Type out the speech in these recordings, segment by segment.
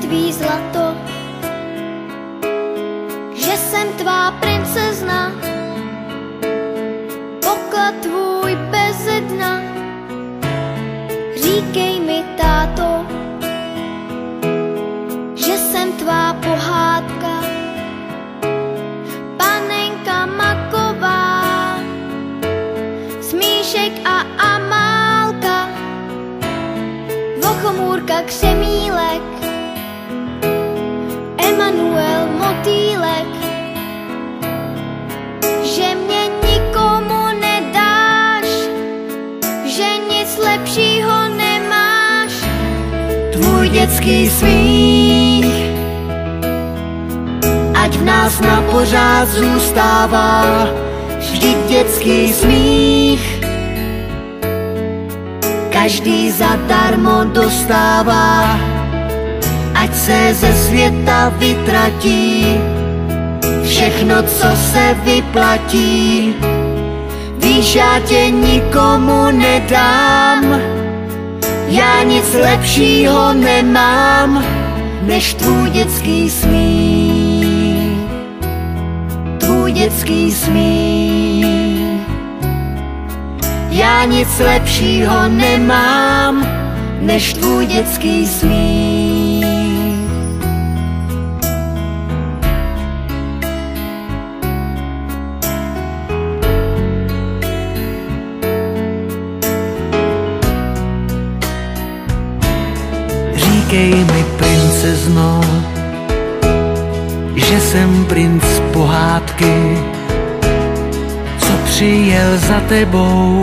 tvý zlato, že jsem tvá princezna, poklad tvůj beze dna. Říkej mi, táto, že jsem tvá pohádka, panenka maková, Smíšek a Amálka, Vochomůrka Křemílek, Emanuel Motýlek, že mě nikomu nedáš, že nic lepšího nemáš. Tvůj dětský smích, ať v nás na pořád zůstává, vždyť dětský smích každý zadarmo dostává. Ať se ze světa vytratí všechno, co se vyplatí. Víš, já tě nikomu nedám, já nic lepšího nemám, než tvůj dětský smích. Tvůj dětský smích. Já nic lepšího nemám, než tvůj dětský smích. Říkej mi, princezno, že jsem princ pohádky, co přijel za tebou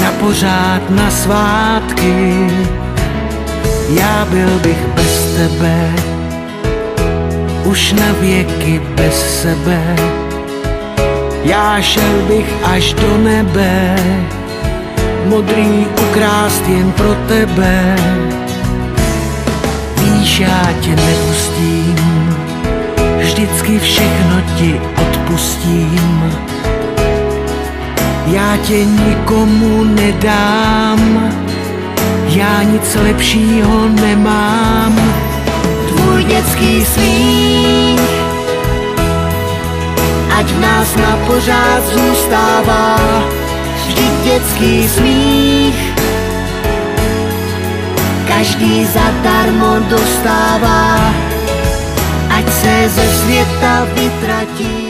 na pořád na svátky. Já byl bych bez tebe, už na věky bez sebe. Já šel bych až do nebe, modrý ukrást jen pro tebe. Víš, já tě nepustím, vždycky všechno ti odpustím. Já tě nikomu nedám, já nic lepšího nemám. Tvůj dětský smích, ať v nás na pořád zůstává, vždyť dětský smích každý zadarmo dostává. Ať se ze světa vytratí